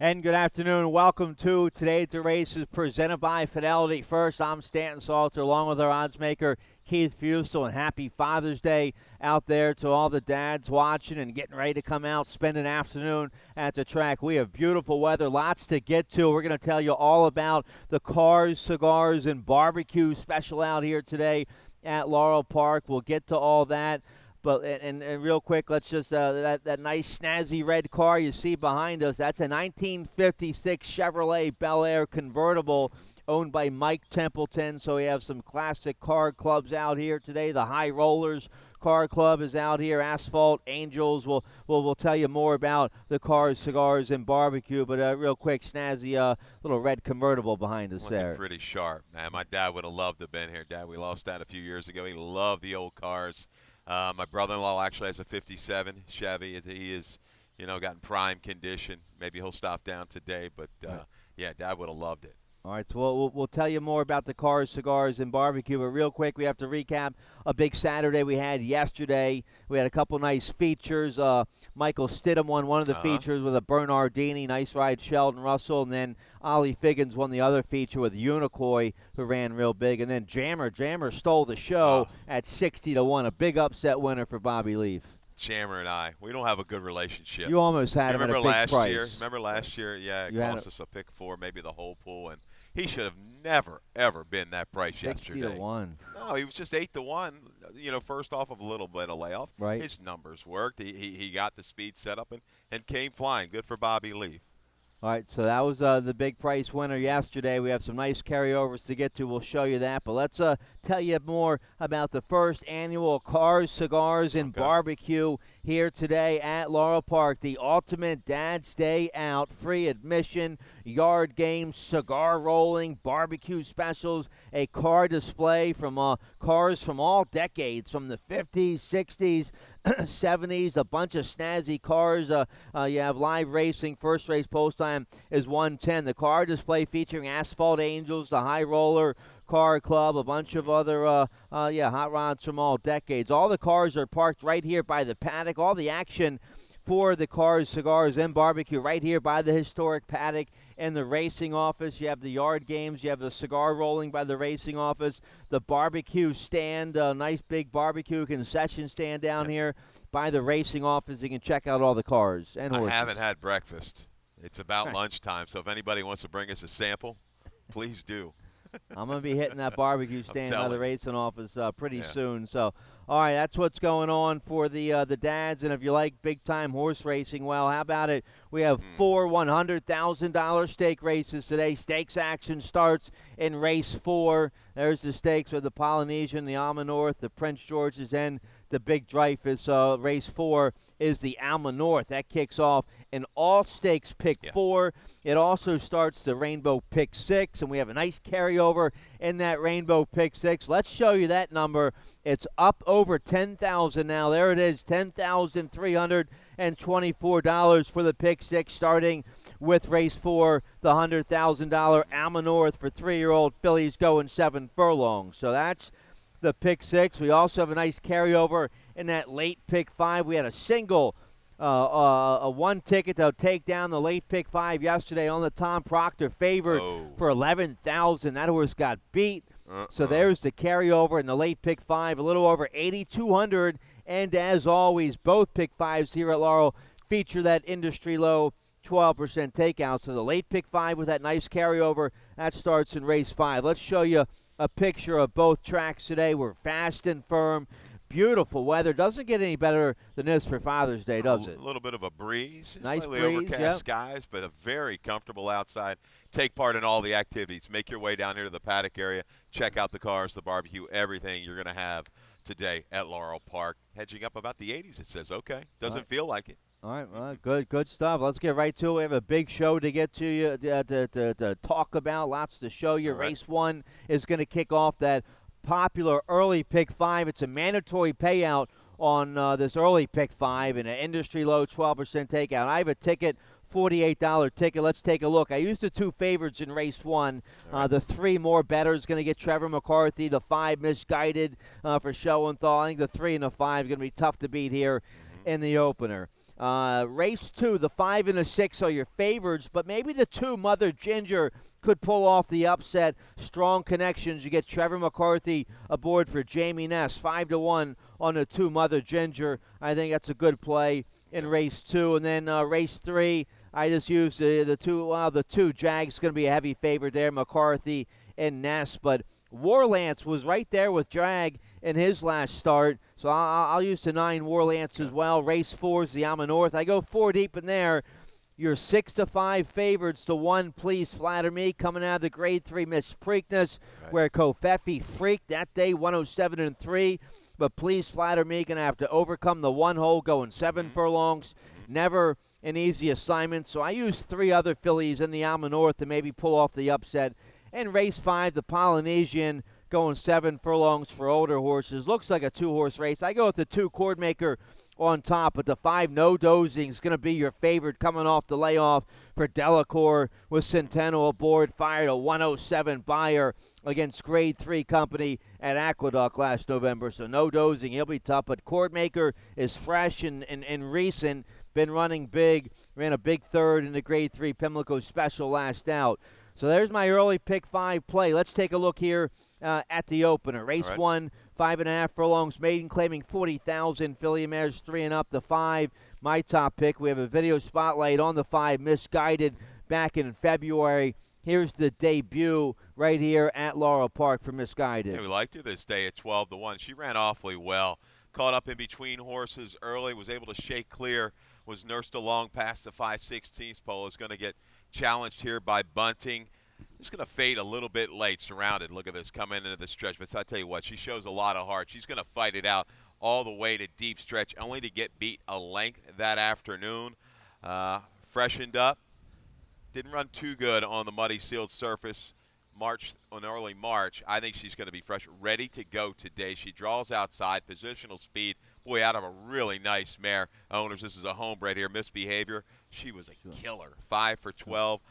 And good afternoon. Welcome to Today at the Races presented by Fidelity First. I'm Stanton Salter along with our odds maker Keith Fusel, and happy Father's Day out there to all the dads watching and getting ready to come out, spend an afternoon at the track. We have beautiful weather, lots to get to. We're going to tell you all about the cars, cigars, and barbecue special out here today at Laurel Park. We'll get to all that. But and real quick, let's just that nice snazzy red car you see behind us. That's a 1956 Chevrolet Bel Air Convertible owned by Mike Templeton. So we have some classic car clubs out here today. The High Rollers Car Club is out here. Asphalt Angels. We'll tell you more about the cars, cigars, and barbecue. But real quick, snazzy little red convertible behind us there. Pretty sharp, man. My dad would have loved to have been here. Dad, we lost that a few years ago. He loved the old cars. My brother-in-law actually has a 57 Chevy. He is, got in prime condition. Maybe he'll stop down today, but yeah, Dad would have loved it. All right, so we'll tell you more about the cars, cigars, and barbecue. But real quick, we have to recap a big Saturday we had yesterday. We had a couple nice features. Michael Stidham won one of the features with a Bernardini. Nice ride, Sheldon Russell. And then Ollie Figgins won the other feature with Unicoi, who ran real big. And then Jammer stole the show at 60-1. A big upset winner for Bobby Leaf. Jammer and I, we don't have a good relationship. You almost had him at a big price. Remember last year? Yeah, it cost us a pick 4, maybe the whole pool, and he should have never, ever been that price yesterday. 60-1. No, he was just 8-1. First off of a little bit of layoff. Right. His numbers worked. He got the speed set up and came flying. Good for Bobby Leaf. All right, so that was the big price winner yesterday. We have some nice carryovers to get to. We'll show you that. But let's tell you more about the first annual Cars, Cigars, and Barbecue here today at Laurel Park. The ultimate Dad's Day Out, free admission, yard games, cigar rolling, barbecue specials, a car display from cars from all decades, from the 50s, 60s, 70s, a bunch of snazzy cars. You have live racing. First race post time is 1:10. The car display featuring Asphalt Angels, the High Roller Car Club, a bunch of other hot rods from all decades. All the cars are parked right here by the paddock. All the action for the cars, cigars, and barbecue right here by the historic paddock and the racing office. You have the yard games. You have the cigar rolling by the racing office. The barbecue stand, nice big barbecue concession stand down here by the racing office. You can check out all the cars and horses. I haven't had breakfast. It's about lunchtime, so if anybody wants to bring us a sample, please do. I'm going to be hitting that barbecue stand by the racing office pretty soon. So, all right, that's what's going on for the dads. And if you like big-time horse racing, well, how about it? We have 4 $100,000 stake races today. Stakes action starts in race 4. There's the stakes with the Polynesian, the Alma North, the Prince George's, and the Big Dreyfus. Race 4 is the Alma North. That kicks off an all-stakes pick 4. It also starts the Rainbow Pick 6, and we have a nice carryover in that Rainbow Pick 6. Let's show you that number. It's up over $10,000 now. There it is, $10,324 for the Pick 6, starting with race 4, the $100,000 Alma North for 3-year-old fillies going 7 furlongs. So that's the Pick 6. We also have a nice carryover in that late Pick 5. We had a single a one ticket to take down the late Pick 5 yesterday on the Tom Proctor favored for $11,000. That horse got beat. So there's the carryover in the late Pick 5, a little over $8,200. And as always, both Pick 5s here at Laurel feature that industry low 12% takeout. So the late Pick 5 with that nice carryover, that starts in race 5. Let's show you a picture of both tracks today. We're fast and firm. Beautiful weather. Doesn't get any better than this for Father's Day, does it? A little bit of a breeze. Nice slightly breeze, overcast skies, but a very comfortable outside. Take part in all the activities. Make your way down here to the paddock area. Check out the cars, the barbecue, everything you're going to have today at Laurel Park. Hedging up about the 80s, it says. Okay. Doesn't feel like it. All right, well, good stuff. Let's get right to it. We have a big show to get to you to talk about. Lots to show you. Right. Race 1 is going to kick off that popular early Pick 5. It's a mandatory payout on this early Pick 5 and an industry low 12% takeout. I have a ticket, $48 ticket. Let's take a look. I used the 2 favorites in race 1. The 3 more better is going to get Trevor McCarthy. The 5 misguided for Schoenthal. I think the 3 and the 5 are going to be tough to beat here in the opener. Race 2, the 5 and the 6 are your favorites, but maybe the 2, Mother Ginger, could pull off the upset. Strong connections. You get Trevor McCarthy aboard for Jamie Ness. 5-1 on the 2, Mother Ginger. I think that's a good play in race 2. And then race 3, I just used the 2. Well, the 2, Jag's going to be a heavy favorite there, McCarthy and Ness. But Warlance was right there with Jag in his last start, so I'll use the 9, Warlance as well. Race 4 is the Alma North. I go 4 deep in there. Your 6-5 favorites, the 1, Please Flatter Me, coming out of the Grade 3 Miss Preakness, where Kofefi freaked that day, 107-3. But Please Flatter Me going to have to overcome the 1 hole, going 7 furlongs. Never an easy assignment. So I use 3 other fillies in the Alma North to maybe pull off the upset. And race 5, the Polynesian, going 7 furlongs for older horses. Looks like a 2-horse race. I go with the 2, Cordmaker on top, but the 5, No Dozing, is going to be your favorite coming off the layoff for Delacour with Centeno aboard. Fired a 107 buyer against Grade 3 company at Aqueduct last November. So No Dozing, he'll be tough, but Cordmaker is fresh and recent. Been running big, ran a big third in the Grade 3 Pimlico Special last out. So there's my early pick 5 play. Let's take a look here at the opener. Race 1, 5.5 furlongs, maiden claiming 40,000. Filly mares 3 and up. The 5, my top pick. We have a video spotlight on the 5, Misguided, back in February. Here's the debut right here at Laurel Park for Misguided. Yeah, we liked her this day at 12-1. She ran awfully well. Caught up in between horses early, was able to shake clear, was nursed along past the 5/16 pole. Is going to get challenged here by Bunting. Just going to fade a little bit late, surrounded. Look at this coming into the stretch. But I tell you what, she shows a lot of heart. She's going to fight it out all the way to deep stretch, only to get beat a length that afternoon. Freshened up. Didn't run too good on the muddy sealed surface early March. I think she's going to be fresh, ready to go today. She draws outside, positional speed. Boy, out of a really nice mare. Owners, this is a homebred here. Misbehavior. She was a killer. 5 for 12,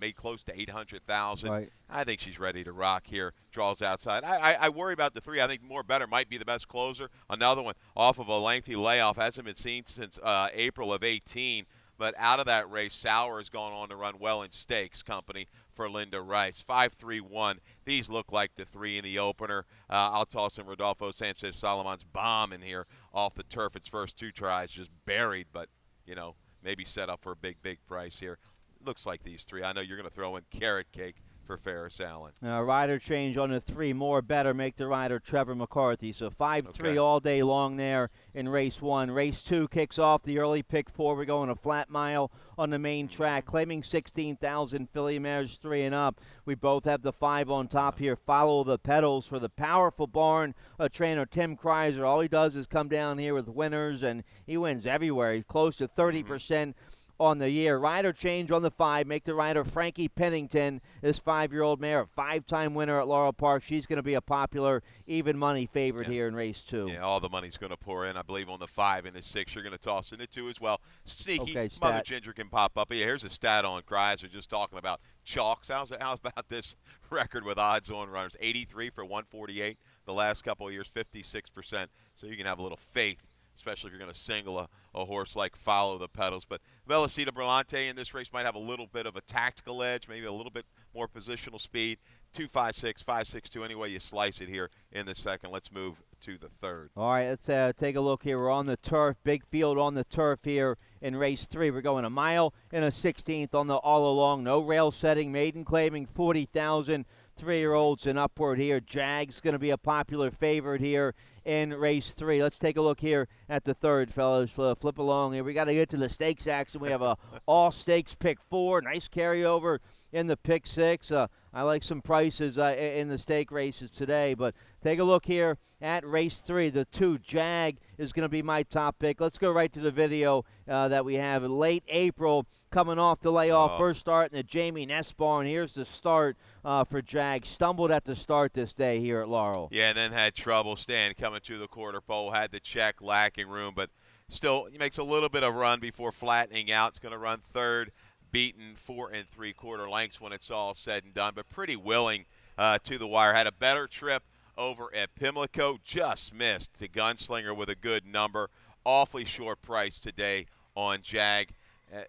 made close to 800,000. Right. I think she's ready to rock here. Draws outside. I worry about the 3. I think More Better might be the best closer. Another one off of a lengthy layoff. Hasn't been seen since April of 18. But out of that race, Sauer has gone on to run well in stakes company for Linda Rice. 5-3-1. These look like the 3 in the opener. I'll toss in Rodolfo Sanchez Solomon's bomb in here off the turf. Its first 2 tries just buried, but, you know, maybe set up for a big, big price here. Looks like these 3. I know you're going to throw in Carrot Cake for Ferris Allen. Rider change on the 3, More Better, make the rider Trevor McCarthy. So 5-3 all day long there in race 1. Race 2 kicks off the early pick 4. We're going a flat mile on the main track, claiming 16,000. Filly mares 3 and up. We both have the 5 on top here. Follow the Pedals for the powerful barn trainer Tim Kreiser. All he does is come down here with winners, and he wins everywhere. He's close to 30%. On the year. Rider change on the 5. Make the rider Frankie Pennington, this 5-year-old mare, a 5-time winner at Laurel Park. She's going to be a popular even money favorite here in race 2. Yeah, all the money's going to pour in. I believe on the 5 and the 6. You're going to toss in the 2 as well. Sneaky. Okay, Mother Ginger can pop up. But yeah, here's a stat on Kreiser just talking about chalks. How's about this record with odds on runners? 83 for 148 the last couple of years, 56%. So you can have a little faith, especially if you're going to single a horse like Follow the Pedals. But Velocita Brillante in this race might have a little bit of a tactical edge, maybe a little bit more positional speed. 2-5-6, 5-6-2, any way you slice it here in the second. Let's move to the 3rd. All right, let's take a look here. We're on the turf, big field on the turf here in race 3. We're going a mile and a 16th on the all along. No rail setting, maiden claiming 40,000. 3-year-olds and upward here. Jag's going to be a popular favorite here in race 3. Let's take a look here at the 3rd, fellas. Flip along here. We got to get to the stakes action. We have a all stakes pick 4. Nice carryover in the pick 6. I like some prices in the stake races today, but take a look here at race 3. The 2, Jag, is going to be my top pick. Let's go right to the video that we have. Late April, coming off the layoff. First start in the Jamie Ness barn. Here's the start for Jag. Stumbled at the start this day here at Laurel. Yeah, and then had trouble staying coming to the quarter pole. Had the check, lacking room, but still he makes a little bit of run before flattening out. It's going to run 3rd. Beaten 4 3/4 lengths when it's all said and done, but pretty willing to the wire. Had a better trip over at Pimlico, just missed to Gunslinger with a good number. Awfully short price today on Jag.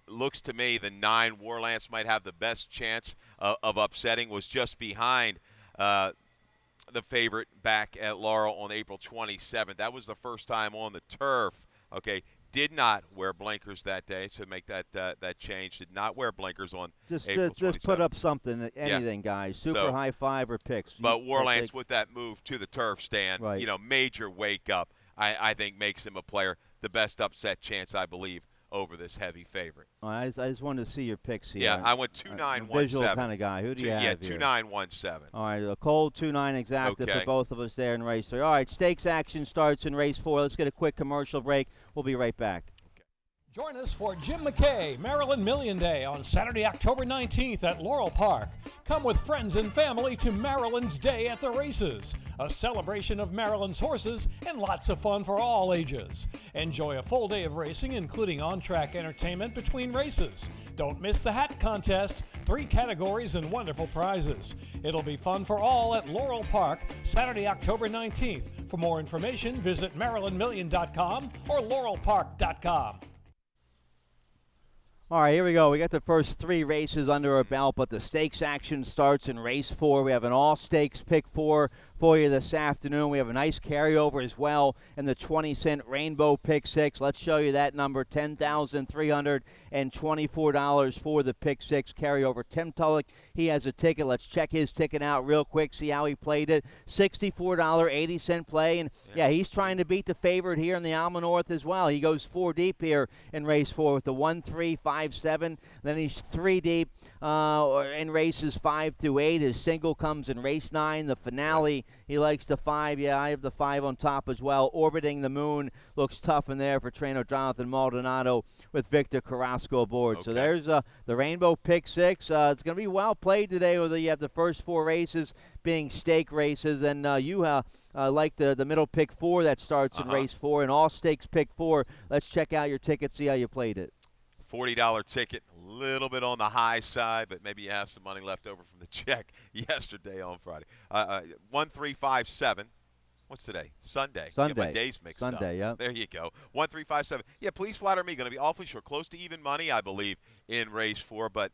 Looks to me the 9 Warlance might have the best chance of upsetting. Was just behind the favorite back at Laurel on April 27th. That was the first time on the turf. Okay, did not wear blinkers that day, so make that change. Did not wear blinkers on April 27th. Just put up something, anything, guys. Super high five or picks. But Warlance with that move to the turf stand, right. Major wake up, I think makes him a player. The best upset chance, I believe, over this heavy favorite. I just wanted to see your picks here. Yeah, I went 2-9-1-7. Visual kind of guy. Who do you have here? here? 2-9-1-7. All right, a cold 2-9 exacted for both of us there in race 3. All right, stakes action starts in race 4. Let's get a quick commercial break. We'll be right back. Join us for Jim McKay Maryland Million Day on Saturday, October 19th at Laurel Park. Come with friends and family to Maryland's Day at the Races, a celebration of Maryland's horses and lots of fun for all ages. Enjoy a full day of racing, including on-track entertainment between races. Don't miss the hat contest, 3 categories and wonderful prizes. It'll be fun for all at Laurel Park, Saturday, October 19th. For more information, visit MarylandMillion.com or LaurelPark.com. All right, here we go. We got the first 3 races under our belt, but the stakes action starts in race 4. We have an all-stakes pick 4 for you this afternoon. We have a nice carryover as well in the 20-cent Rainbow Pick 6. Let's show you that number, $10,324 for the Pick 6 carryover. Tim Tulloch, he has a ticket. Let's check his ticket out real quick, see how he played it. $64.80 play, and yeah, he's trying to beat the favorite here in the Alma North as well. He goes 4 deep here in race 4 with the 1-3-5-7. Then he's 3 deep in races 5 through 8. His single comes in race 9, the finale. He likes the 5. Yeah, I have the 5 on top as well. Orbiting the Moon looks tough in there for trainer Jonathan Maldonado with Victor Carrasco aboard. Okay. So there's the Rainbow Pick 6. It's going to be well played today, whether you have the first 4 races being stake races, and you like the middle pick 4 that starts in race 4, and all stakes pick 4. Let's check out your ticket, see how you played it. $40 ticket, a little bit on the high side, but maybe you have some money left over from the check yesterday on Friday. 1-3-5-7. What's today? Sunday. Sunday. Get my days mixed up. Sunday, yeah. There you go. 1-3-5-7. Yeah, Please Flatter Me. Going to be awfully short. Close to even money, I believe, in race 4, but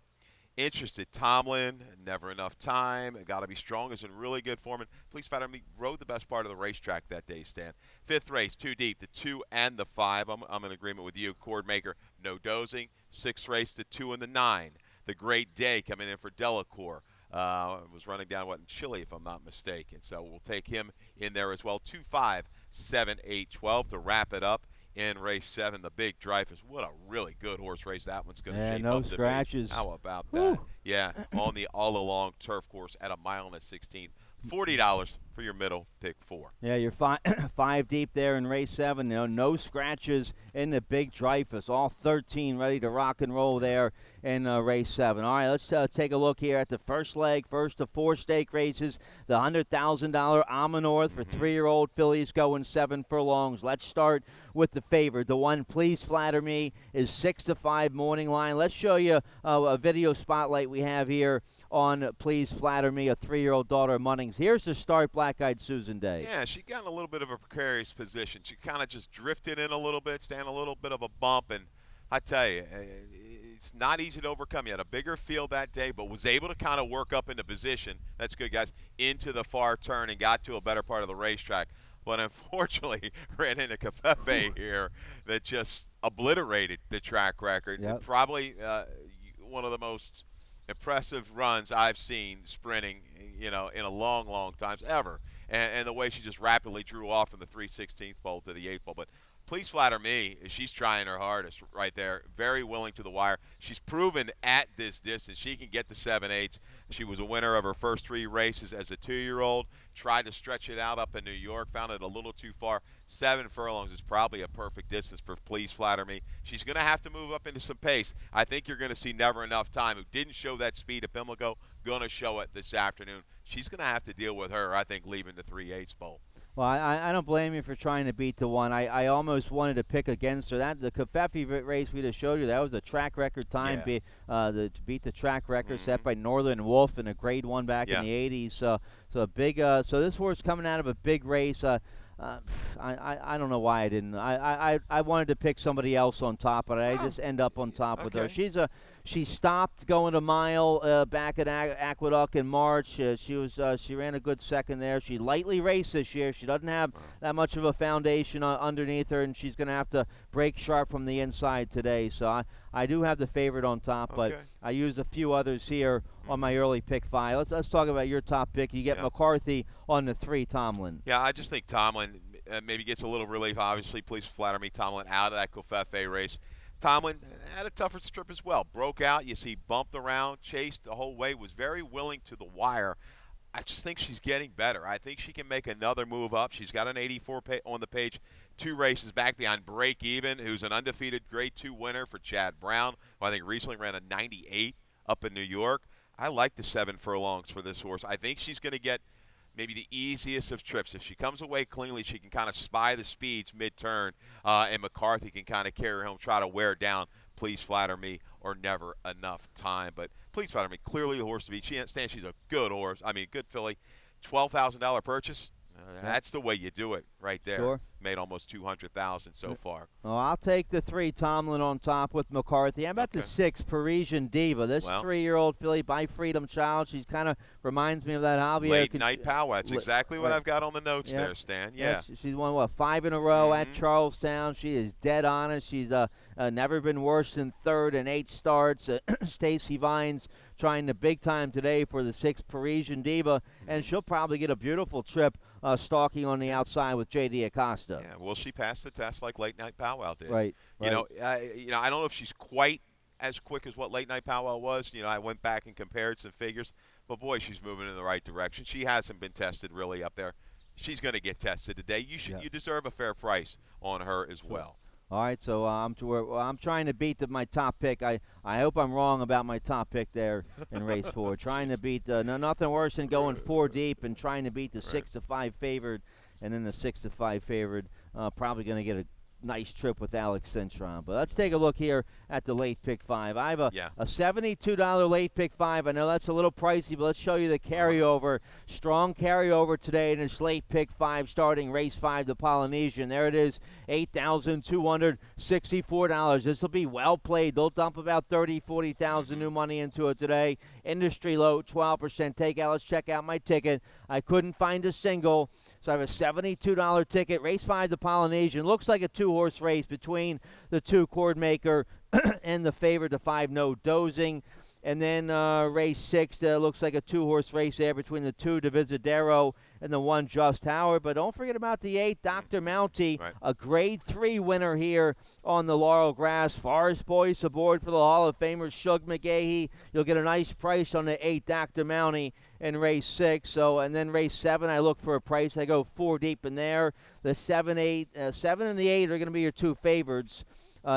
interested. Tomlin, never enough time. Got to be strong. Is in really good form. And Please Flatter Me rode the best part of the racetrack that day, Stan. 5th race, 2 deep, the 2 and the 5. I'm in agreement with you. Cord Maker, no dozing. 6th race, the 2 and the 9. The Great Day coming in for Delacour. Was running down, in Chile, if I'm not mistaken. So we'll take him in there as well. 2, 5, 7, 8, 12 to wrap it up. In race 7, the Big Dreyfus. What a really good horse race that one's going to shape no up to be. scratches. How about Woo. that? Yeah, on the all-along turf course at 1 mile and a 16th. $40 for your middle pick 4. Yeah, you're 5 deep there in race 7. No scratches in the Big Dreyfus. All 13 ready to rock and roll there in race 7. All right, let's take a look here at the first leg. First of 4 stake races. The $100,000 Alma North for 3-year-old fillies going 7 furlongs. Let's start with the favorite. The one, Please Flatter Me, is 6-5 morning line. Let's show you a video spotlight we have here on Please Flatter Me, a 3-year-old daughter of Munnings. Here's the start, Black-Eyed Susan Day. Yeah, she got in a little bit of a precarious position. She kind of just drifted in a little bit, stand a little bit of a bump, and I tell you, it's not easy to overcome. You had a bigger field that day, but was able to kind of work up into position. That's good, guys. Into the far turn and got to a better part of the racetrack. But unfortunately, ran into Cafefe here that just obliterated the track record. Yep. Probably one of the most impressive runs I've seen sprinting, in a long, long time ever. And the way she just rapidly drew off from the 3/16 pole to the 8th pole. But Please Flatter Me, she's trying her hardest right there. Very willing to the wire. She's proven at this distance she can get to 7/8. She was a winner of her first 3 races as a 2-year-old. Tried to stretch it out up in New York. Found it a little too far. 7 furlongs is probably a perfect distance for Please Flatter Me. She's going to have to move up into some pace. I think you're going to see Never Enough Time, who didn't show that speed at Pimlico, going to show it this afternoon. She's going to have to deal with her, I think, leaving the 3/8 pole. Well, I don't blame you for trying to beat the one. I almost wanted to pick against her. The Cafefe race we just showed you, that was a track record time to beat the track record set by Northern Wolf in a Grade 1 back in the 80s. So a big. So this horse coming out of a big race. I don't know why I didn't. I wanted to pick somebody else on top, but I just end up on top with her. She stopped going a mile back at Aqueduct in March. She ran a good second there. She lightly raced this year. She doesn't have that much of a foundation underneath her, and she's going to have to break sharp from the inside today. So I do have the favorite on top, but I used a few others here on my early pick 5. Let's talk about your top pick. You get McCarthy on the 3, Tomlin. Yeah, I just think Tomlin maybe gets a little relief. Obviously, please flatter me, Tomlin out of that Covfefe race. Tomlin had a tougher trip as well. Broke out. You see, bumped around, chased the whole way, was very willing to the wire. I just think she's getting better. I think she can make another move up. She's got an 84 on the page, 2 races back behind Break Even, who's an undefeated Grade 2 winner for Chad Brown, who I think recently ran a 98 up in New York. I like the 7 furlongs for this horse. I think she's going to get maybe the easiest of trips. If she comes away cleanly, she can kind of spy the speeds mid-turn, and McCarthy can kind of carry her home, try to wear down Please Flatter Me or Never Enough Time. But Please Flatter Me, clearly the horse to beat. She understands she's a good horse. I mean, good filly. $12,000 purchase. That's the way you do it right there. Sure. Made almost $200,000 so far. Oh, I'll take the 3, Tomlin on top with McCarthy. How about the 6, Parisian Diva? This 3-year-old filly by Freedom Child. She's kind of reminds me of that Javier. Late night power. That's exactly what I've got on the notes there, Stan. Yeah. She's won, 5 in a row at Charlestown. She is dead honest. She's never been worse than 3rd in 8 starts. Stacy Vines trying the big time today for the 6 Parisian Diva, and she'll probably get a beautiful trip stalking on the outside with J.D. Acosta. Yeah, will she pass the test like Late Night Powwow did? Right. You know, I don't know if she's quite as quick as what Late Night Powwow was. You know, I went back and compared some figures, but boy, she's moving in the right direction. She hasn't been tested really up there. She's going to get tested today. You deserve a fair price on her as well. All right, so I'm trying to beat my top pick. I hope I'm wrong about my top pick there in race 4. Trying to beat nothing worse than going 4 deep and trying to beat the 6-5 favored, and then the 6-5 favored. Probably going to get a nice trip with Alex Cintron. But let's take a look here at the late pick 5. I have a $72 late pick 5. I know that's a little pricey, but let's show you the carryover. Strong carryover today in this late pick 5 starting race 5, the Polynesian. There it is, $8,264. This will be well played. They'll dump about $30,000, $40,000 new money into it today. Industry low, 12% takeout. Let's check out my ticket. I couldn't find a single, so I have a $72 ticket. Race 5, the Polynesian. Looks like a 2-horse race between the 2 Cordmaker and the favorite, the 5 No Dozing. And then race 6, looks like a 2-horse race there between the 2 Divisadero and the 1 Just Howard. But don't forget about the 8 Dr. Mountie, a Grade 3 winner here on the Laurel grass. Forest Boyce aboard for the Hall of Famer Shug McGahee. You'll get a nice price on the 8 Dr. Mountie in race 6. And then race 7, I look for a price. I go 4 deep in there. The 7 and the 8 are going to be your 2 favorites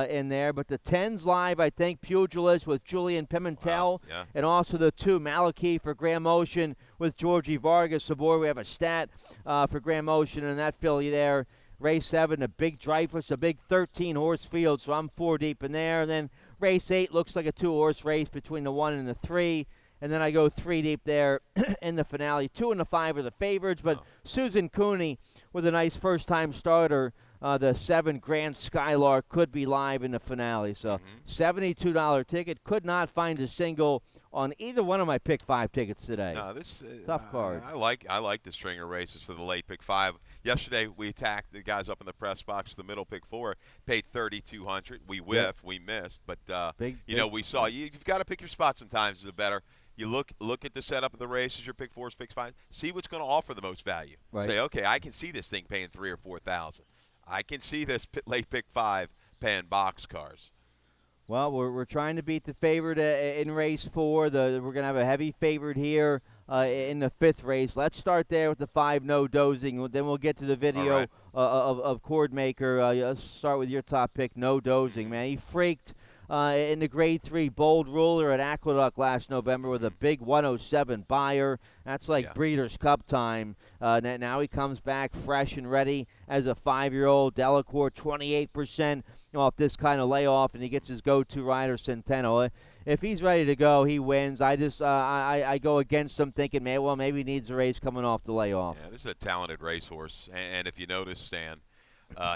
in there. But the 10's live, I think, Pugilist with Julian Pimentel, and also the 2 Malachi for Graham Ocean with Georgie Vargas aboard. We have a stat for Graham Ocean and that filly there. Race 7, a big Dreyfus, a big 13-horse field, so I'm 4 deep in there. And then race 8 looks like a 2-horse race between the 1 and the 3. And then I go 3 deep there in the finale. 2 and the 5 are the favorites, but Susan Cooney with a nice first-time starter. The 7 Grand Skylark could be live in the finale. So $72 ticket. Could not find a single on either one of my pick 5 tickets today. No, this tough card. I like the stringer races for the late pick 5. Yesterday we attacked the guys up in the press box. The middle pick 4 paid $3,200. We whiffed, we missed, but we saw you've got to pick your spot sometimes. Is better. You look at the setup of the races, your pick 4s, pick 5. See what's going to offer the most value. Say, okay, I can see this thing paying $3,000 or $4,000. I can see this late pick 5 paying box cars. Well, we're trying to beat the favorite in race 4. We're going to have a heavy favorite here in the 5th race. Let's start there with the 5 No Dozing. Then we'll get to the video of Cordmaker. Let's start with your top pick, No Dozing. Man, he freaked in the Grade 3 Bold Ruler at Aqueduct last November with a big 107 buyer. That's like Yeah. Breeders' Cup time. Now he comes back fresh and ready as a 5-year-old. Delacour 28% off this kind of layoff, and he gets his go-to rider, Centeno. If he's ready to go, he wins. I go against him thinking, maybe he needs a race coming off the layoff. Yeah, this is a talented racehorse, and if you notice, Stan,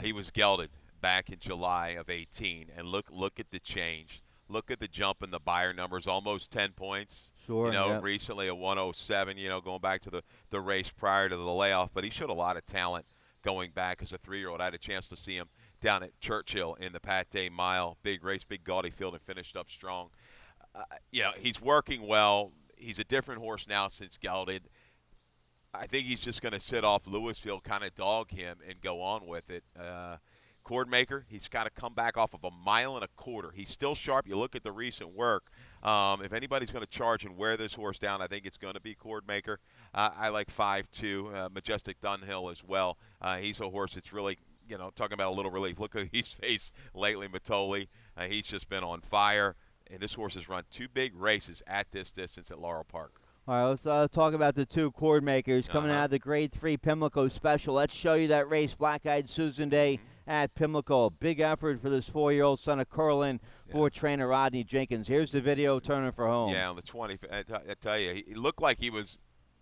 he was gelded back in July of 18, and look at the change. Look at the jump in the buyer numbers, almost 10 points. Sure. Yeah. Recently a 107, going back to the race prior to the layoff. But he showed a lot of talent going back as a 3-year-old. I had a chance to see him down at Churchill in the Pate Mile. Big race, big gaudy field, and finished up strong. He's working well. He's a different horse now since gelded. I think he's just going to sit off Louisville, kind of dog him, and go on with it. Cordmaker, he's got to come back off of a 1.25 miles. He's still sharp. You look at the recent work. If anybody's going to charge and wear this horse down, I think it's going to be Cordmaker. I like 5-2, Majestic Dunhill as well. He's a horse that's really, talking about a little relief. Look at his face lately, Matoli. He's just been on fire. And this horse has run 2 big races at this distance at Laurel Park. All right, let's talk about the 2 cord makers coming out of the Grade 3 Pimlico Special. Let's show you that race, Black-Eyed Susan Day at Pimlico. Big effort for this 4-year-old son of Curlin for trainer Rodney Jenkins. Here's the video turning for home. Yeah, on the 20. I tell you, he looked like he was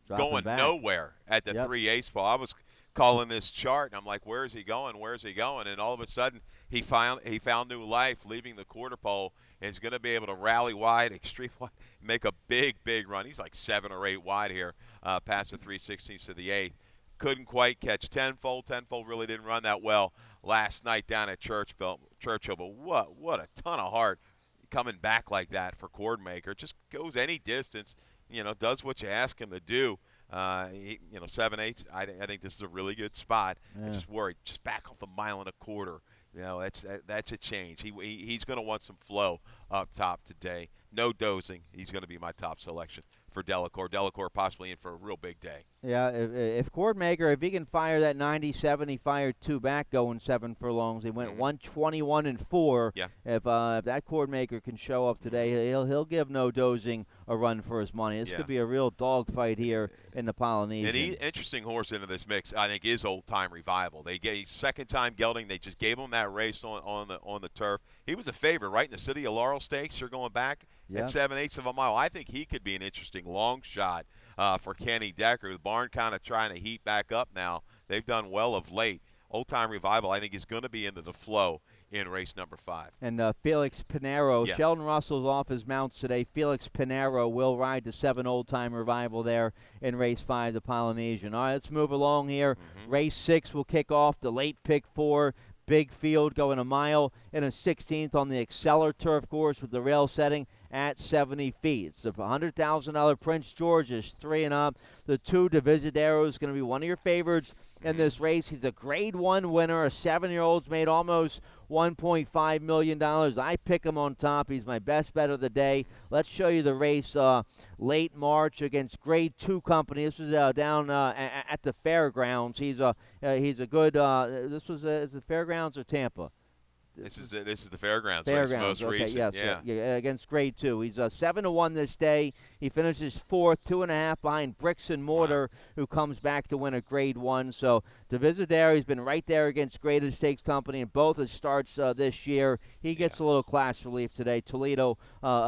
Dropping going back. nowhere at the 3/8 ball. I was calling this chart, and I'm like, where is he going? Where is he going? And all of a sudden, he found new life, leaving the quarter pole, and he's going to be able to rally wide, extreme wide, make a big, big run. He's like 7 or 8 wide here, past the 3/16 to the 8th. Couldn't quite catch Tenfold. Tenfold really didn't run that well last night down at Churchill, but what a ton of heart coming back like that for Cordmaker. Just goes any distance, does what you ask him to do. 7/8. I think this is a really good spot. Yeah. I'm just worried, just back off the 1.25 miles. That's a change. He's going to want some flow up top today. No dozing. He's going to be my top selection for Delacour. Delacour possibly in for a real big day. Yeah, if Cordmaker, if he can fire that 97, he fired 2 back going 7 furlongs. He went 121-4. Yeah. If that Cordmaker can show up today, he'll give No Dozing a run for his money. This could be a real dogfight here in the Polynesian. An interesting horse into this mix, I think, is Old Time Revival. They gave second time gelding. They just gave him that race on the turf. He was a favorite, right, in the City of Laurel Stakes. You're going back at 7/8 of a mile. I think he could be an interesting long shot for Kenny Decker. The barn kind of trying to heat back up now. They've done well of late. Old Time Revival, I think, is going to be into the flow in race number 5. And Felix Pinero, Sheldon Russell's off his mounts today. Felix Pinero will ride the 7 Old Time Revival there in race 5, the Polynesian. All right, let's move along here. Race 6 will kick off the late pick 4. Big field going 1 mile and a 16th on the Exceller turf course with the rail setting at 70 feet. It's the $100,000 Prince George's 3 and up. The 2 Divisadero is going to be one of your favorites in this race. He's a Grade 1 winner. A 7-year-old's made almost $1.5 million. I pick him on top. He's my best bet of the day. Let's show you the race late March against Grade 2 company. This was down at the fairgrounds. He's a good. This was is it fairgrounds or Tampa? This is the Fairgrounds race, Fairgrounds, most recent. yes, against Grade 2. He's 7-1 this day. He finishes 4th, 2.5 behind Bricks and Mortar, who comes back to win a Grade 1. So Divisadero, he's been right there against Graded Stakes Company in both his starts this year. He gets a little class relief today. Toledo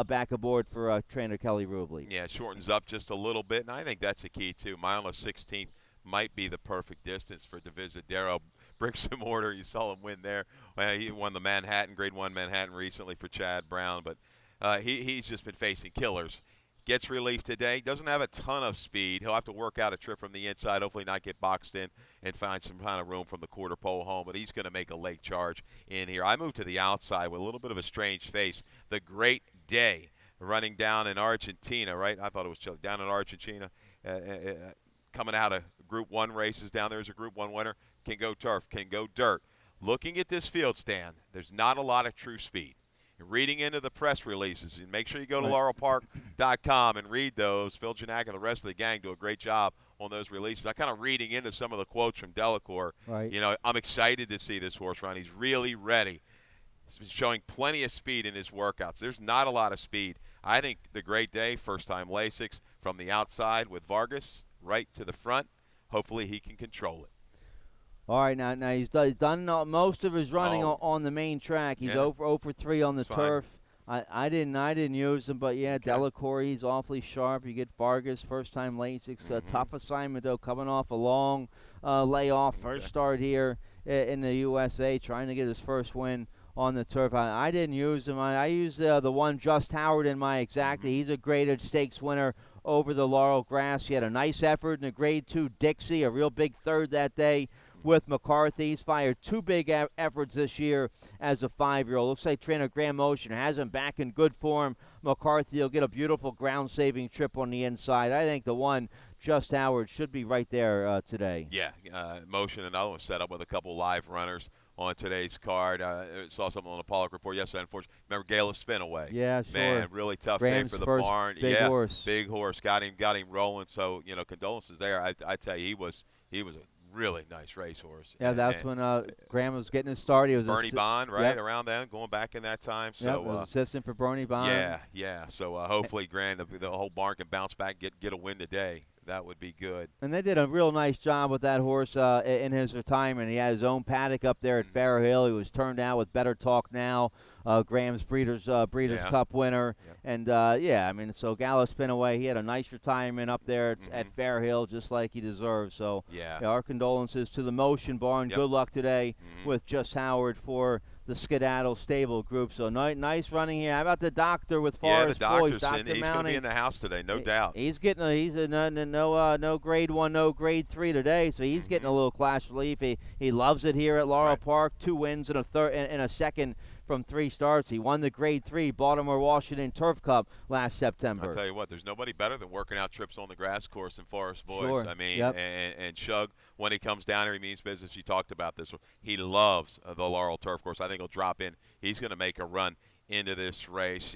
back aboard for trainer Kelly Rubley. Yeah, it shortens up just a little bit, and I think that's a key too. Mile and a 16th might be the perfect distance for Divisadero. Bricks and Mortar, you saw him win there. Well, he won the Manhattan, Grade 1 Manhattan recently for Chad Brown, but he's just been facing killers. Gets relief today. Doesn't have a ton of speed. He'll have to work out a trip from the inside, hopefully not get boxed in and find some kind of room from the quarter pole home, but he's going to make a late charge in here. I moved to the outside with a little bit of a strange face. The Great Day running down in Argentina, right? I thought it was Chile. Down in Argentina, coming out of Group 1 races down there as a Group 1 winner. Can go turf, can go dirt. Looking at this field stand, there's not a lot of true speed. You're reading into the press releases, and make sure you go to laurelpark.com and read those. Phil Janak and the rest of the gang do a great job on those releases. I'm kind of reading into some of the quotes from Delacour. Right. I'm excited to see this horse run. He's really ready. showing plenty of speed in his workouts. There's not a lot of speed. I think the great day, first-time Lasix from the outside with Vargas right to the front. Hopefully he can control it. All right, now he's done most of his running on the main track. He's 0 for 3 on the turf. I didn't use him, but yeah, Okay. Delacour, he's awfully sharp. You get Vargas, first-time Lasix. Tough assignment, though, coming off a long layoff. First start here in the USA, trying to get his first win on the turf. I didn't use him. I used the one Just Howard in my exacta. He's a graded stakes winner over the Laurel grass. He had a nice effort in the Grade 2 Dixie, a real big third that day with McCarthy. He's fired 2 big efforts this year as a 5-year-old. Looks like trainer Graham Motion has him back in good form. McCarthy will get a beautiful ground-saving trip on the inside. I think the one Just Howard should be right there today. Yeah, Motion, another one set up with a couple live runners on today's card. Saw something on the Pollock report yesterday. Unfortunately, remember Gala Spinaway? Yeah, sure. Man, really tough Graham's day for the first barn. Big horse. Big horse. Got him rolling. So condolences there. I tell you, he was a really nice racehorse. Yeah, that's when Graham was getting his start. He was Bernie Bond, right around then, going back in that time. So was assistant for Bernie Bond. Yeah. So hopefully, Graham, the whole barn can bounce back, get a win today. That would be good. And they did a real nice job with that horse in his retirement. He had his own paddock up there at Fair Hill. He was turned out with Better Talk Now, Graham's Breeders' Cup winner. Yep. And, so Gala Spinaway, he had a nice retirement up there at Fair Hill, just like he deserves. So, our condolences to the Motion Barn. Yep. Good luck today with Just Howard for the Skedaddle Stable Group. So nice running here. How about the doctor with Forest Boys? He's going to be in the house today, no doubt. He's getting no grade 1, no grade 3 today, so he's getting a little class relief. He loves it here at Laurel Park. 2 wins and a second from 3 starts. He won the grade 3 Baltimore-Washington Turf Cup last September. I'll tell you what, there's nobody better than working out trips on the grass course than Forest Boys. Sure. I mean, Yep. and Shug, when he comes down here, he means business. You talked about this. He loves the Laurel Turf Course. I think he'll drop in. He's going to make a run into this race.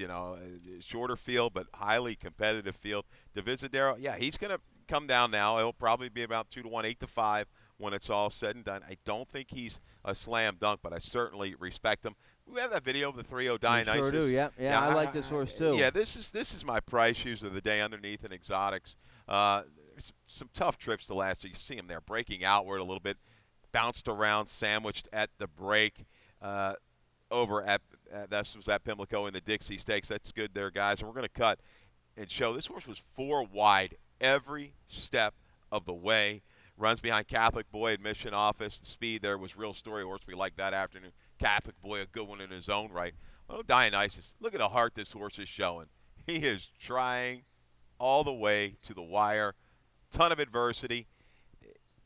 Shorter field, but highly competitive field. Divisadero, he's going to come down now. It'll probably be about 2-1, 8-5 when it's all said and done. I don't think he's a slam dunk, but I certainly respect him. We have that video of the 3-0 Dionysus. Sure do, yeah. I like this horse too. Yeah, this is my price shoes of the day underneath in exotics. Some tough trips the last year. You see him there breaking outward a little bit, bounced around, sandwiched at the break over at that was at Pimlico in the Dixie Stakes. That's good there, guys. And we're going to cut and show this horse was 4 wide every step of the way. Runs behind Catholic Boy admission office. The speed there was real story horse we liked that afternoon. Catholic Boy, a good one in his own right. Oh, Dionysus, look at the heart this horse is showing. He is trying all the way to the wire. Ton of adversity.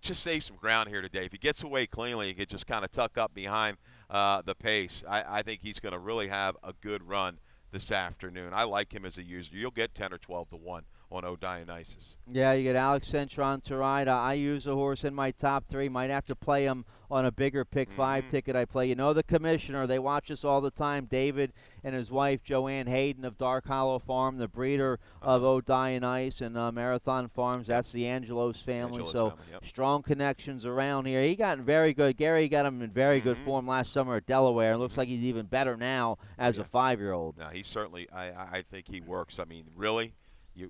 Just save some ground here today. If he gets away cleanly, he can just kind of tuck up behind the pace. I think he's going to really have a good run this afternoon. I like him as a user. You'll get 10 or 12 to 1 on O Dionysus. Yeah, you get Alex Centron to ride. I use a horse in my top 3. Might have to play him on a bigger pick 5 ticket I play. The commissioner, they watch us all the time. David and his wife, Joanne Hayden of Dark Hollow Farm, the breeder of O Dionysus and Marathon Farms. That's the Angelos family. Strong connections around here. He got very good. Gary got him in very good form last summer at Delaware. It looks like he's even better now as a 5-year-old. No, he certainly, I think he works. I mean, really,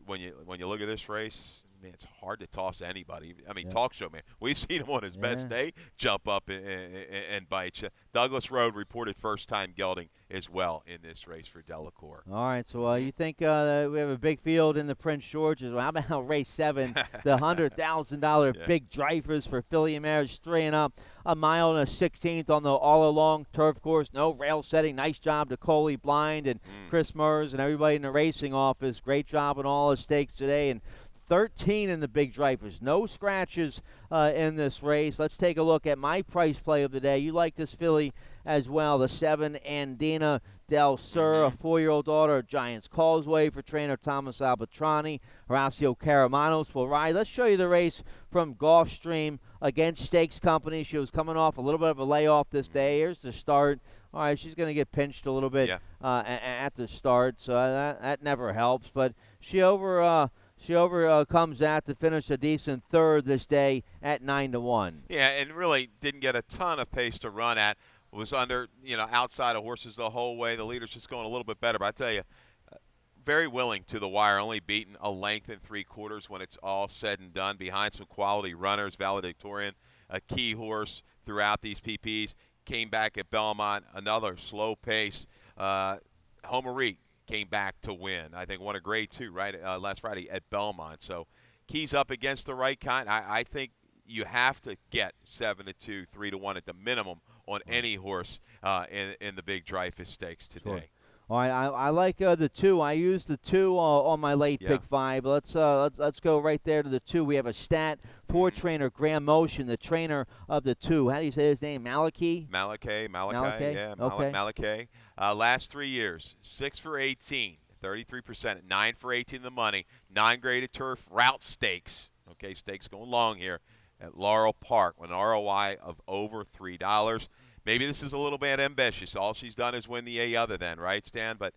when you look at this race, man, it's hard to toss anybody. I mean, talk show man. We've seen him on his best day jump up and bite you. Douglas Road reported first-time gelding as well in this race for Delacour. All right, so you think we have a big field in the Prince George's. Well, how about race 7, the $100,000 big drivers for filly mares 3 and up, a mile and a 16th on the all-along turf course. No rail setting. Nice job to Coley Blind and Chris Mers and everybody in the racing office. Great job on all the stakes today. And 13 in the big drivers. No scratches in this race. Let's take a look at my price play of the day. You like this filly as well, the 7 Andina Del Sur, a 4-year-old daughter of Giants Causeway for trainer Thomas Albatrani. Horacio Caramanos will ride. Let's show you the race from Gulfstream against Stakes Company. She was coming off a little bit of a layoff this day. Here's the start. All right, she's going to get pinched a little bit at the start, so that never helps. But she overcomes that to finish a decent third this day at 9-1. Yeah, and really didn't get a ton of pace to run at. was under, outside of horses the whole way. The leader's just going a little bit better. But I tell you, very willing to the wire, only beaten a length and 3/4 when it's all said and done, behind some quality runners. Valedictorian, a key horse throughout these PPs, came back at Belmont, another slow pace. Homereek came back to win. I think won a grade 2 last Friday at Belmont. So Key's up against the right kind. I think you have to get 7-2, 3-1 at the minimum on any horse in the big Dreyfus Stakes today. Sure. All right, I like the 2. I used the 2 on my late pick 5. Let's go right there to the 2. We have a stat for trainer Graham Motion, the trainer of the 2. How do you say his name? Malachi? Malachi. Yeah, okay. Malachi. Last 3 years, 6 for 18, 33%, 9 for 18 the money, 9 graded turf route stakes. Okay, stakes going long here at Laurel Park with an ROI of over $3. Maybe this is a little bit ambitious. All she's done is win the A other than, right, Stan? But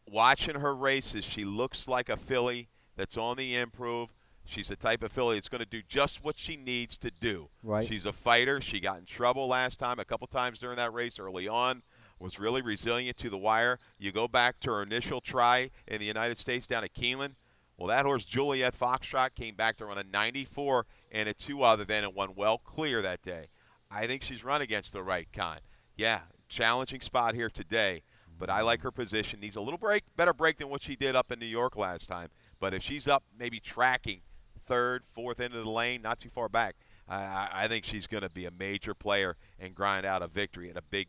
watching her races, she looks like a filly that's on the improve. She's the type of filly that's going to do just what she needs to do. Right. She's a fighter. She got in trouble last time, a couple times during that race early on, was really resilient to the wire. You go back to her initial try in the United States down at Keeneland. Well, that horse, Juliet Foxtrot, came back to run a 94 and a 2 other than and won well clear that day. I think she's run against the right kind. Yeah, challenging spot here today, but I like her position. Needs a little better break than what she did up in New York last time. But if she's up maybe tracking 3rd, 4th into the lane, not too far back, I think she's going to be a major player and grind out a victory at a big,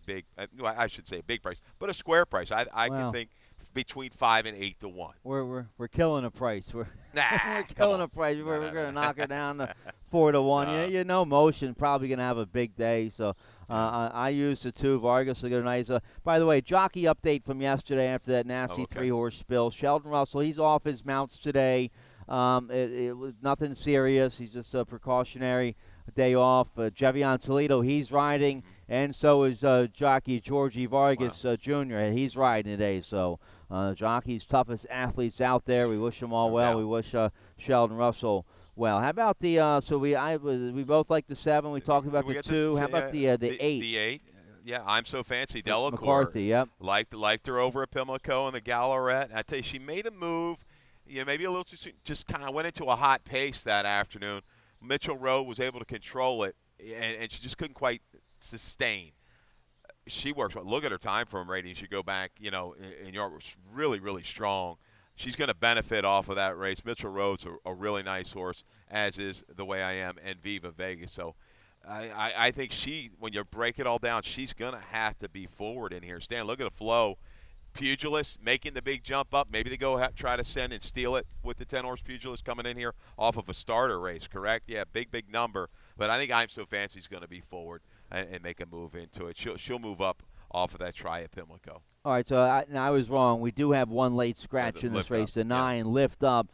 I should say a big price, but a square price. I can think between 5 and 8 to 1. We're killing a price. We're Come killing on. a price. We're going to knock her down to 4 to 1. You know, Motion probably going to have a big day. So I used the 2. Vargas will get a nice. By the way, jockey update from yesterday after that nasty 3-horse spill. Sheldon Russell, he's off his mounts today. It was nothing serious. He's just a precautionary day off. Jevion Toledo, he's riding, and so is jockey Georgie Vargas Jr. He's riding today. So jockeys, toughest athletes out there. We wish them all well. We wish Sheldon Russell well. How about the? So we both like the 7. We talked about the 2. How about the 8? The 8. Yeah, I'm So Fancy. Delacour. McCarthy. Yep. Liked her over at Pimlico and the Gallarette. I tell you, she made a move. Maybe a little too soon. Just kind of went into a hot pace that afternoon. Mitchell Rowe was able to control it, and she just couldn't quite sustain. She works well. Look at her time frame ratings. You go back, in Europe, was really, really strong. She's going to benefit off of that race. Mitchell Rowe's a really nice horse, as is The Way I Am and Viva Vegas. So I think when you break it all down, she's going to have to be forward in here. Stan, look at the flow. Pugilist making the big jump up. Maybe they go try to send and steal it with the 10-horse Pugilist coming in here off of a starter race, correct? Yeah, big number. But I think I'm So Fancy is going to be forward and make a move into it. She'll move up off of that try at Pimlico. All right, so I was wrong. We do have one late scratch in this race. The 9, Lift Up,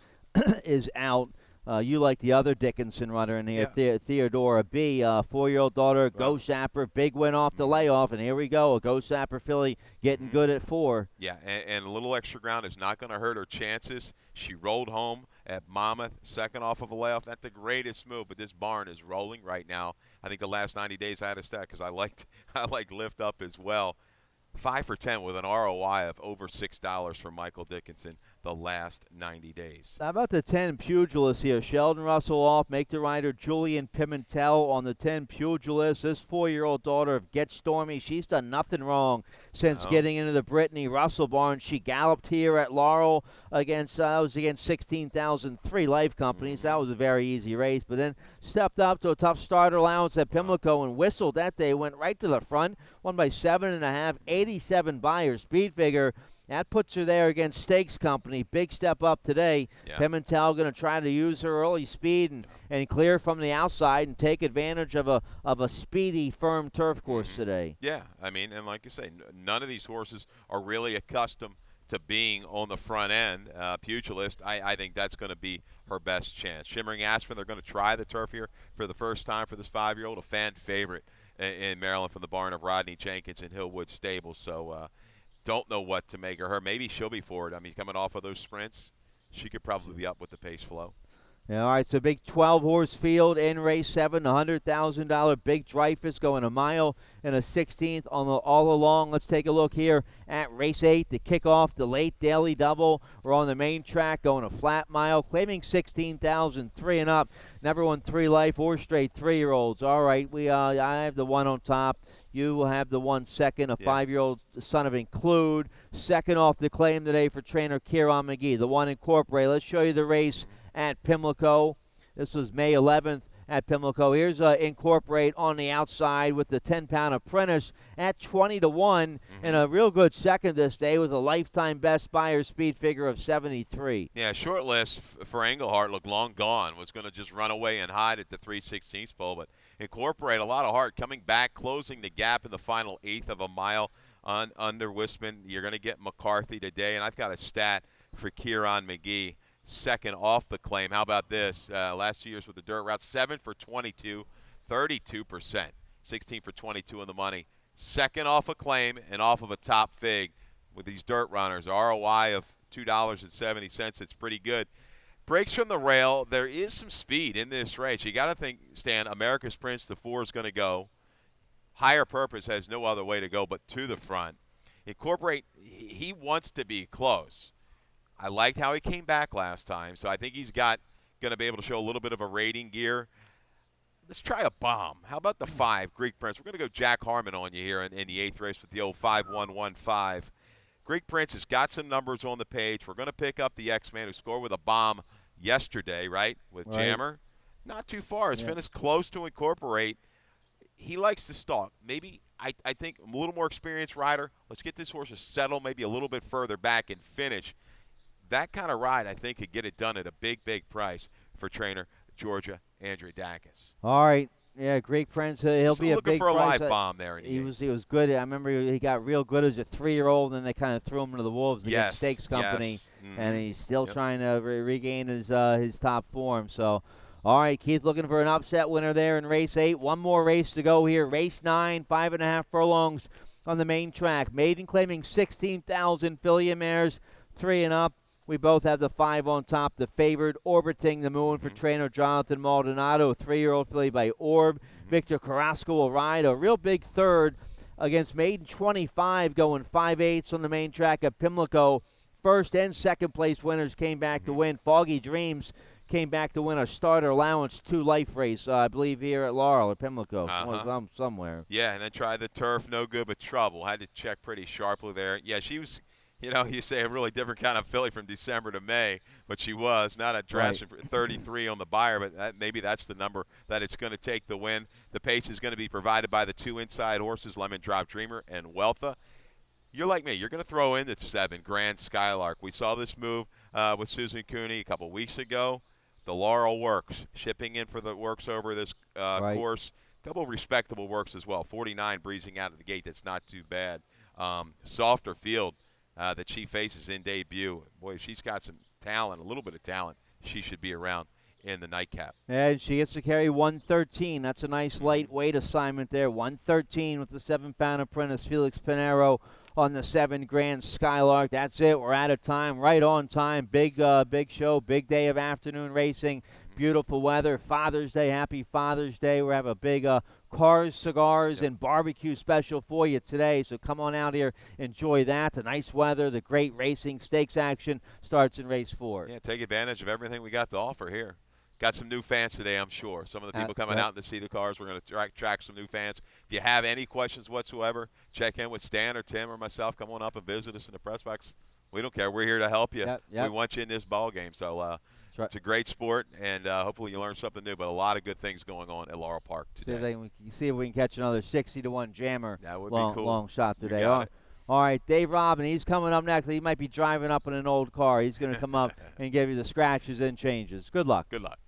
is out. You like the other Dickinson runner in here, Theodora B. 4-year-old daughter, Go Sapper, big win off the layoff, and here we go, a Go Sapper filly getting good at 4. Yeah, and a little extra ground is not going to hurt her chances. She rolled home at Monmouth, second off of a layoff. Not the greatest move, but this barn is rolling right now. I think the last 90 days I had a stat because I liked Lift Up as well. 5 for 10 with an ROI of over $6 for Michael Dickinson the last 90 days. How about the 10 Pugilist here? Sheldon Russell off, make the rider Julian Pimentel on the 10 Pugilist. This 4-year-old daughter of Get Stormy, she's done nothing wrong since getting into the Brittany Russell barn. She galloped here at Laurel against 16,003 life companies. That was a very easy race, but then stepped up to a tough starter allowance at Pimlico and whistled that day, went right to the front, won by 7.5, 87 Beyer speed figure. That puts her there against Stakes Company. Big step up today. Yeah. Pimentel going to try to use her early speed and clear from the outside and take advantage of a speedy, firm turf course today. Yeah, and like you say, none of these horses are really accustomed to being on the front end. Pugilist, I think that's going to be her best chance. Shimmering Aspen, they're going to try the turf here for the first time for this 5-year-old, a fan favorite in Maryland from the barn of Rodney Jenkins in Hillwood Stable. So don't know what to make of her. Maybe she'll be forward. Coming off of those sprints, she could probably be up with the pace flow. Yeah, all right, so big 12-horse field in race 7, $100,000 big Dreyfus going a mile and a 16th on the all along. Let's take a look here at race 8 to kick off the late daily double. We're on the main track going a flat mile, claiming 16,000, 3 and up. Never won 3 life or straight 3-year-olds. All right, I have the one on top. You will have the 1 second, a 5-year-old son of Include. Second off the claim today for trainer Kieran McGee, the one Incorporate. Let's show you the race at Pimlico. This was May 11th at Pimlico. Here's Incorporate on the outside with the 10-pound Apprentice at 20-1 and a real good second this day with a lifetime best buyer speed figure of 73. Yeah, short list for Englehart looked long gone. Was going to just run away and hide at the 3/16 pole, but Incorporate a lot of heart coming back, closing the gap in the final eighth of a mile under Wisman. You're going to get McCarthy today, and I've got a stat for Kieran McGee. Second off the claim. How about this? Last 2 years with the dirt route, 7 for 22, 32%, 16 for 22 in the money. Second off a claim and off of a top fig with these dirt runners. ROI of $2.70. It's pretty good. Breaks from the rail. There is some speed in this race. You got to think, Stan, America's Prince, the 4 is going to go. Higher Purpose has no other way to go but to the front. Incorporate, he wants to be close. I liked how he came back last time, so I think he's going to be able to show a little bit of a rating gear. Let's try a bomb. How about the 5, Greek Prince? We're going to go Jack Harmon on you here in the 8th race with the old 5-1-1-5. Greek Prince has got some numbers on the page. We're going to pick up the X-Man who scored with a bomb yesterday, right, with Jammer. Not too far. His finish close to Incorporate. He likes to stalk. Maybe I think a little more experienced rider. Let's get this horse to settle maybe a little bit further back and finish. That kind of ride, I think, could get it done at a big, big price for trainer Georgia Andreadakis. All right. Yeah, Greek Prince, he'll be a big price. Looking for a live bomb there. He was good. I remember he got real good as a 3-year-old, and they kind of threw him into the wolves against Stakes Company, and he's still trying to regain his top form. So, all right, Keith, looking for an upset winner there in race 8. One more race to go here. Race 9, 5.5 furlongs on the main track. Maiden claiming 16,000, filly and mares 3 and up. We both have the 5 on top, the favored, Orbiting the Moon for trainer Jonathan Maldonado, a 3-year-old filly by Orb. Victor Carrasco will ride a real big third against Maiden 25, going 5/8 on the main track at Pimlico. First and second place winners came back to win. Foggy Dreams came back to win a starter allowance 2 life race, I believe, here at Laurel or Pimlico, somewhere. Yeah, and then tried the turf, no good but trouble. Had to check pretty sharply there. Yeah, she was, you say a really different kind of filly from December to May, but she was not a dress 33 on the buyer, but maybe that's the number that it's going to take the win. The pace is going to be provided by the 2 inside horses, Lemon Drop Dreamer and Wealtha. You're like me. You're going to throw in the 7, Grand Skylark. We saw this move with Susan Cooney a couple weeks ago. The Laurel works, shipping in for the works over this course. A couple of respectable works as well. 49 breezing out of the gate. That's not too bad. Softer field that she faces in debut. Boy, if she's got some talent, a little bit of talent, she should be around in the nightcap. And she gets to carry 113. That's a nice lightweight assignment there. 113 with the 7-pound Apprentice, Felix Pinheiro on the 7, Grand Skylark. That's it. We're out of time. Right on time. Big show. Big day of afternoon racing. Beautiful weather. Father's Day. Happy Father's Day. We have a big cars, cigars, and barbecue special for you today. So come on out here. Enjoy that. The nice weather, the great racing. Stakes action starts in race 4. Yeah, take advantage of everything we got to offer here. Got some new fans today, I'm sure. Some of the people coming out to see the cars. We're going to track some new fans. If you have any questions whatsoever, check in with Stan or Tim or myself. Come on up and visit us in the press box. We don't care. We're here to help you. We want you in this ball game. So it's a great sport, and hopefully you learn something new. But a lot of good things going on at Laurel Park today. See if we can catch another 60-1 jammer. That would be cool. Long shot today. All right, Dave Robin, he's coming up next. He might be driving up in an old car. He's going to come up and give you the scratches and changes. Good luck. Good luck.